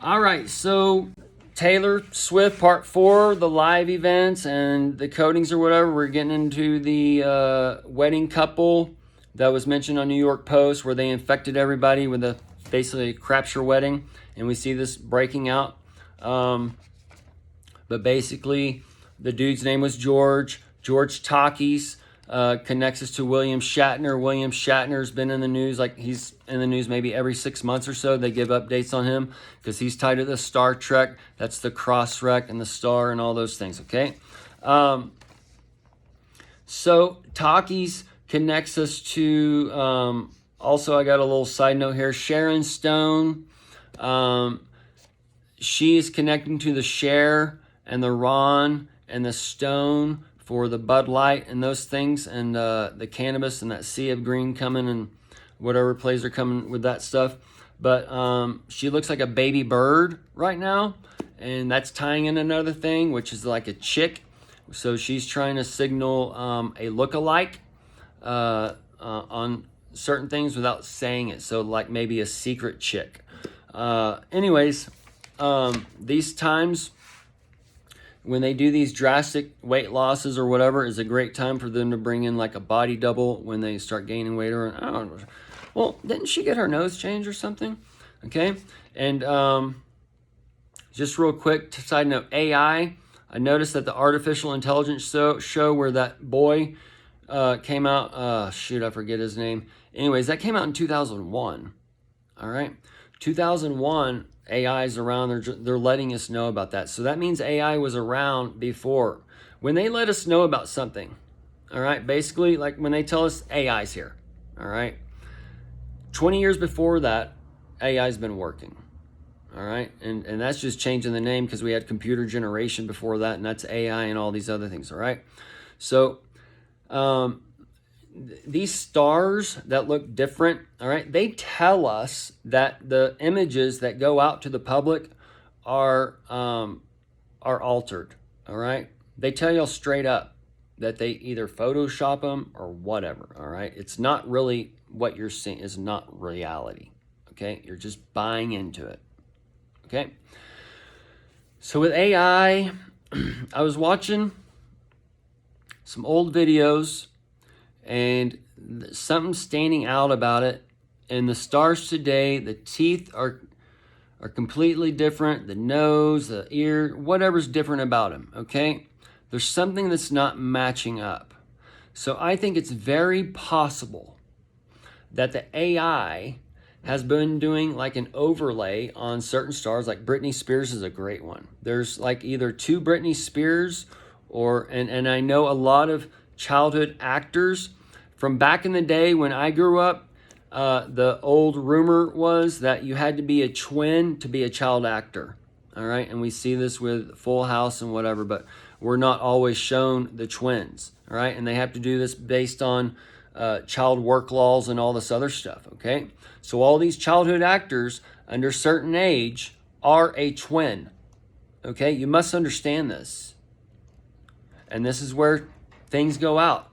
All right, so Taylor Swift Part 4, the live events and the coatings or whatever. We're getting into the wedding couple that was mentioned on New York Post where they infected everybody with basically a crapture wedding. And we see this breaking out. But basically, the dude's name was George. George Takis connects us to William Shatner. William Shatner's been in the news, like he's in the news maybe every 6 months or so. They give updates on him because he's tied to the Star Trek. That's the cross wreck and the star and all those things, okay? So Takis connects us to, also I got a little side note here, Sharon Stone. She is connecting to the Cher and the Ron and the Stone for the Bud Light and those things, and the cannabis and that sea of green coming and whatever plays are coming with that stuff. But she looks like a baby bird right now, and that's tying in another thing, which is like a chick. So she's trying to signal a look-alike on certain things without saying it. So like maybe a secret chick. Anyways, these times when they do these drastic weight losses or whatever is a great time for them to bring in like a body double when they start gaining weight. Or I don't know. Well, didn't she get her nose changed or something? Okay. And just real quick, side note, AI. I noticed that the artificial intelligence show where that boy came out. Shoot, I forget his name. Anyways, that came out in 2001. All right. 2001. AI is around, they're letting us know about that. So that means AI was around before. When they let us know about something, all right, basically like when they tell us AI's here, all right, 20 years before that, AI's been working, all right, and that's just changing the name because we had computer generation before that, and that's AI and all these other things, all right? So these stars that look different, all right, they tell us that the images that go out to the public are altered, all right? They tell you straight up that they either Photoshop them or whatever, all right? It's not really what you're seeing is not reality, okay? You're just buying into it, okay? So with AI, I was watching some old videos and something standing out about it. And the stars today, the teeth are completely different. The nose, the ear, whatever's different about them, okay? There's something that's not matching up. So I think it's very possible that the AI has been doing like an overlay on certain stars. Like Britney Spears is a great one. There's like either two Britney Spears or, and I know a lot of childhood actors from back in the day when I grew up. The old rumor was that you had to be a twin to be a child actor, all right? And we see this with Full House and whatever, but we're not always shown the twins, all right? And they have to do this based on child work laws and all this other stuff, okay? So all these childhood actors under certain age are a twin, okay? You must understand this. And this is where things go out.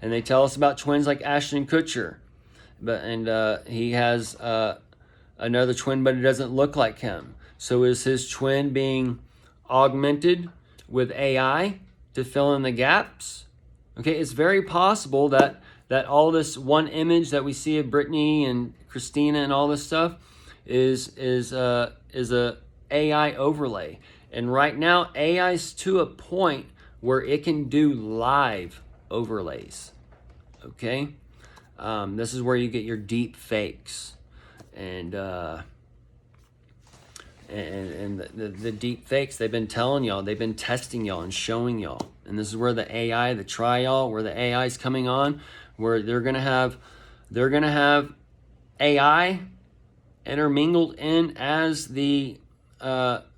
And they tell us about twins like Ashton Kutcher. He has another twin, but it doesn't look like him. So is his twin being augmented with AI to fill in the gaps? Okay, it's very possible that all this one image that we see of Britney and Christina and all this stuff is a AI overlay. And right now, AI is to a point where it can do live overlays. Okay, this is where you get your deep fakes, and the deep fakes. They've been telling y'all, they've been testing y'all and showing y'all, and this is where the AI, the trial, where the AI is coming on, where they're gonna have AI intermingled in as the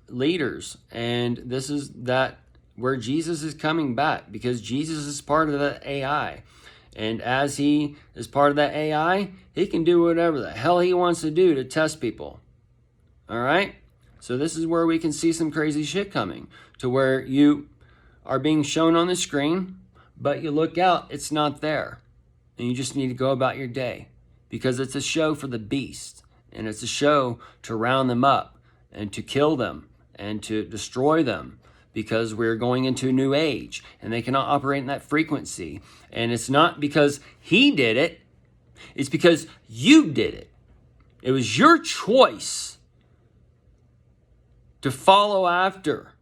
leaders, and this is that where Jesus is coming back, because Jesus is part of that AI. And as he is part of that AI, he can do whatever the hell he wants to do to test people. All right? So this is where we can see some crazy shit coming, to where you are being shown on the screen, but you look out, it's not there. And you just need to go about your day, because it's a show for the beast, and it's a show to round them up and to kill them and to destroy them, because we're going into a new age and they cannot operate in that frequency. And it's not because he did it, it's because you did it. It was your choice to follow after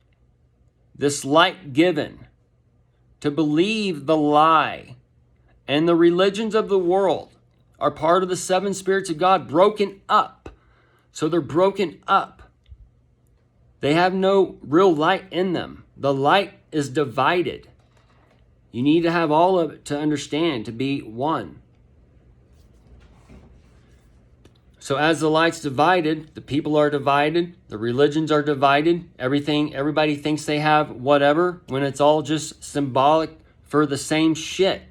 this light given, to believe the lie. And the religions of the world are part of the seven spirits of God broken up. So they're broken up. They have no real light in them. The light is divided. You need to have all of it to understand, to be one. So as the light's divided, the people are divided, the religions are divided, everybody thinks they have whatever, when it's all just symbolic for the same shit.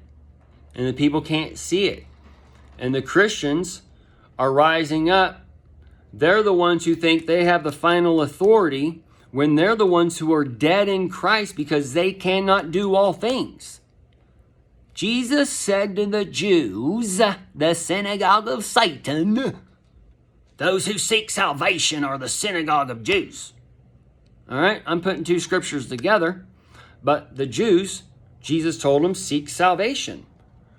And the people can't see it. And the Christians are rising up. They're the ones who think they have the final authority, when they're the ones who are dead in Christ because they cannot do all things. Jesus said to the Jews, the synagogue of Satan, those who seek salvation are the synagogue of Jews. All right, I'm putting two scriptures together. But the Jews, Jesus told them, seek salvation.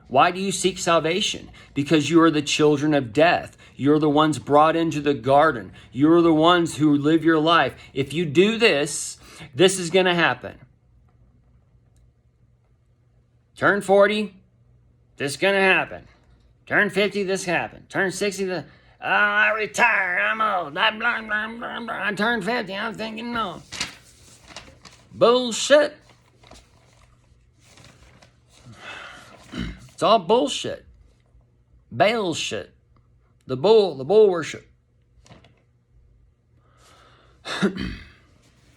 Why do you seek salvation? Because you are the children of death. You're the ones brought into the garden. You're the ones who live your life. If you do this, this is going to happen. Turn 40, this is going to happen. Turn 50, this happen. Turn 60, I retire, I'm old. I turned 50, I'm thinking no. Bullshit. It's all bullshit. Baal shit. The bull worship.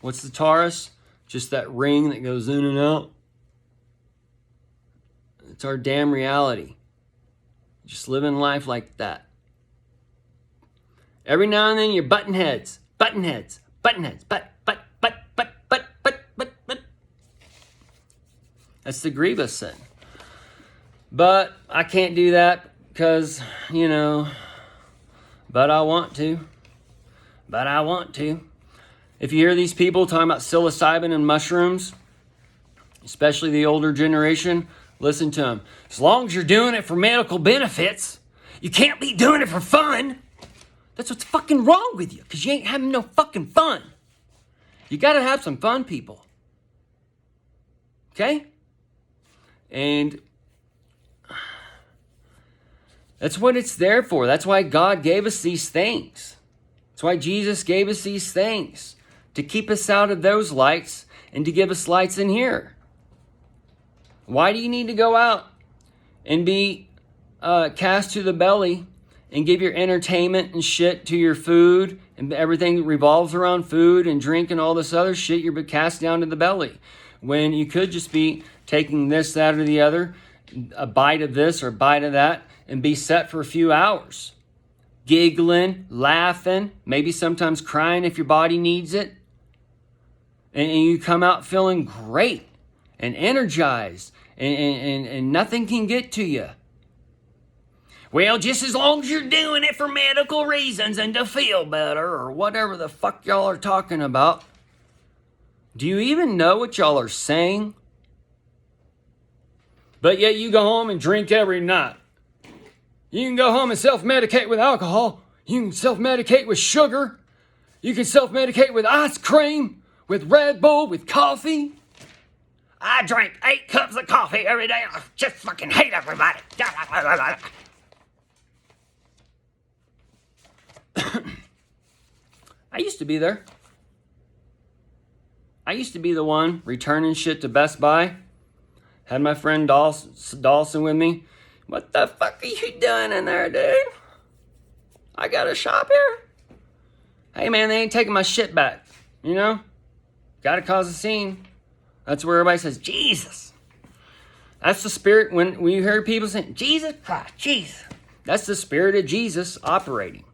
What's the Taurus? Just that ring that goes in and out. It's our damn reality. Just living life like that. Every now and then you're button heads. But. That's the grievous sin. But I can't do that because, but I want to. If you hear these people talking about psilocybin and mushrooms, especially the older generation, listen to them. As long as you're doing it for medical benefits, you can't be doing it for fun. That's what's fucking wrong with you, because you ain't having no fucking fun. You got to have some fun, people. Okay? And that's what it's there for. That's why God gave us these things. That's why Jesus gave us these things, to keep us out of those lights and to give us lights in here. Why do you need to go out and be cast to the belly and give your entertainment and shit to your food, and everything revolves around food and drink and all this other shit? You're cast down to the belly, when you could just be taking this, that, or the other, a bite of this or a bite of that, and be set for a few hours. Giggling, laughing, maybe sometimes crying if your body needs it. And you come out feeling great and energized, and nothing can get to you. Well, just as long as you're doing it for medical reasons and to feel better, or whatever the fuck y'all are talking about. Do you even know what y'all are saying? But yet you go home and drink every night. You can go home and self-medicate with alcohol. You can self-medicate with sugar. You can self-medicate with ice cream, with Red Bull, with coffee. I drink 8 cups of coffee every day. I just fucking hate everybody. I used to be there. I used to be the one returning shit to Best Buy. Had my friend Dawson with me. What the fuck are you doing in there, dude? I got a shop here. Hey, man, they ain't taking my shit back. Gotta cause a scene. That's where everybody says, Jesus. That's the spirit when you hear people saying, Jesus Christ, Jesus. That's the spirit of Jesus operating.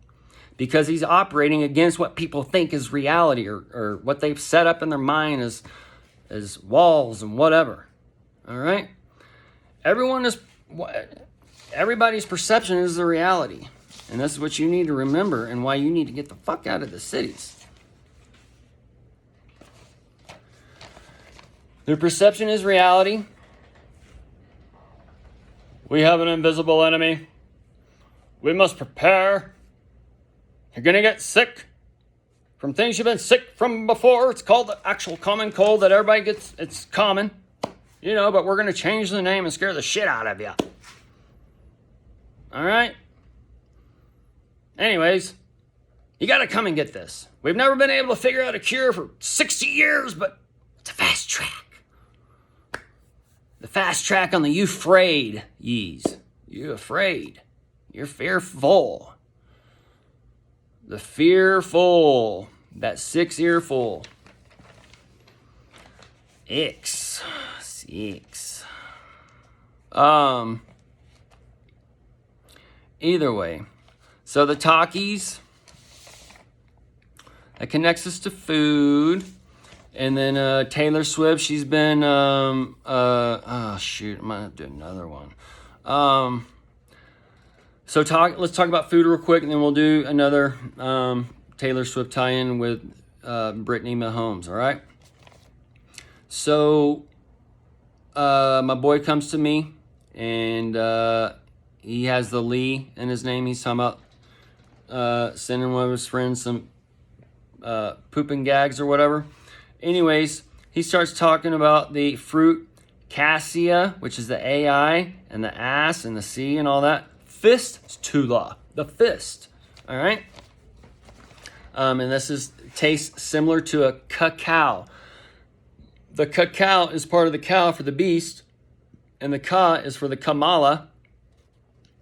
Because he's operating against what people think is reality, or what they've set up in their mind as walls and whatever. All right? Everybody's perception is the reality. And this is what you need to remember, and why you need to get the fuck out of the cities. Their perception is reality. We have an invisible enemy. We must prepare. You're going to get sick from things you've been sick from before. It's called the actual common cold that everybody gets. It's common, you know, but we're going to change the name and scare the shit out of you. All right? Anyways, you got to come and get this. We've never been able to figure out a cure for 60 years, but it's a fast track. The fast track on the you afraid yees. You afraid. You're fearful. The fearful. That 6 earful. X. 6. Either way. So the talkies. That connects us to food. And then Taylor Swift, she's been, oh shoot, I might have to do another one. Let's talk about food real quick, and then we'll do another Taylor Swift tie-in with Brittany Mahomes, all right? So my boy comes to me, and he has the Lee in his name. He's talking about sending one of his friends some pooping gags or whatever. Anyways, he starts talking about the fruit cassia, which is the AI, and the ass, and the C, and all that. Fistula, the fist, all right? And this tastes similar to a cacao. The cacao is part of the cow for the beast, and the ka is for the Kamala,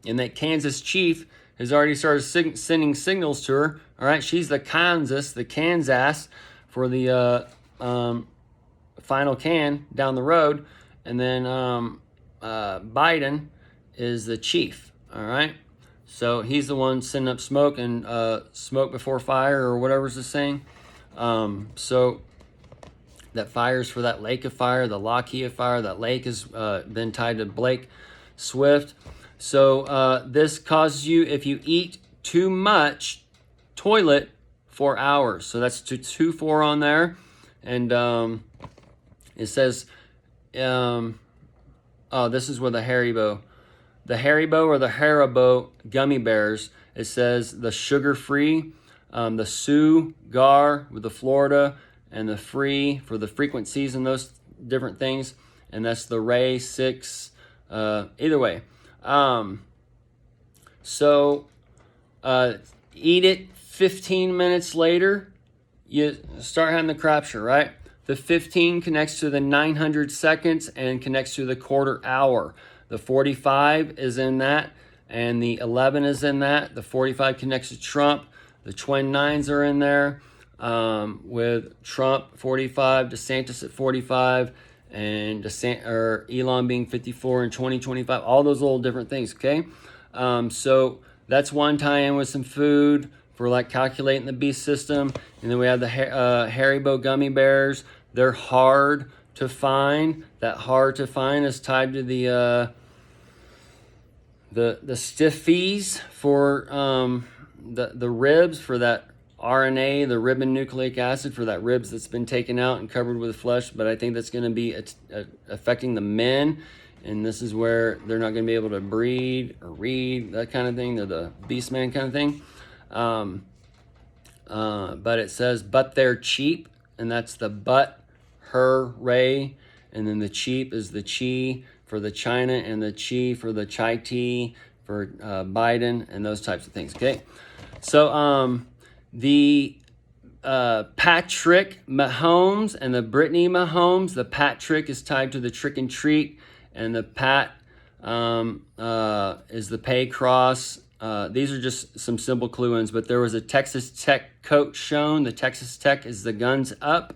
and that Kansas chief has already started sending signals to her, all right? She's the Kansas for the final can down the road, and then Biden is the chief, all right? So he's the one sending up smoke, and smoke before fire, or whatever's the saying. So that fire's for that lake of fire, the Lockheed fire. That lake has been tied to Blake Swift. So this causes you, if you eat too much, toilet for hours. So that's 2-4 on there. And it says, this is where the Haribo or the Haribo gummy bears, it says the sugar-free, the Sioux Gar with the Florida, and the free for the frequencies and those different things. And that's the Ray 6, either way. Eat it 15 minutes later, you start having the crapture, right? The 15 connects to the 900 seconds and connects to the quarter hour. The 45 is in that, and the 11 is in that. The 45 connects to Trump. The twin nines are in there, with Trump 45, DeSantis at 45, and Elon being 54 in 2025. All those little different things, okay? So that's one tie-in with some food for like calculating the beast system. And then we have the Haribo gummy bears. They're hard to find. That hard to find is tied to the stiffies for the ribs, for that RNA, the ribonucleic acid, for that ribs that's been taken out and covered with flesh. But I think that's going to be affecting the men. And this is where they're not going to be able to breed or read, that kind of thing. They're the beast man kind of thing. But it says, but they're cheap. And that's the but, her, ray. And then the cheap is the chi for the China, and the chi for the chai tea for Biden, and those types of things. Okay. So the Patrick Mahomes and the Brittany Mahomes, the Patrick is tied to the trick and treat, and the Pat is the pay cross. These are just some simple clue-ins, but there was a Texas Tech coach shown. The Texas Tech is the guns up.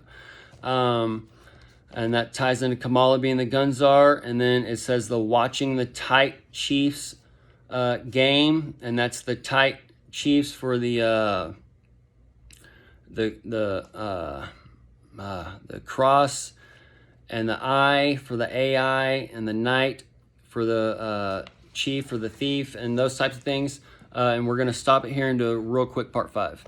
And that ties into Kamala being the gun czar. And then it says the watching the tight Chiefs game, and that's the tight Chiefs for the cross, and the I for the AI, and the knight for the chief for the thief, and those types of things. And we're going to stop it here and do a real quick part 5.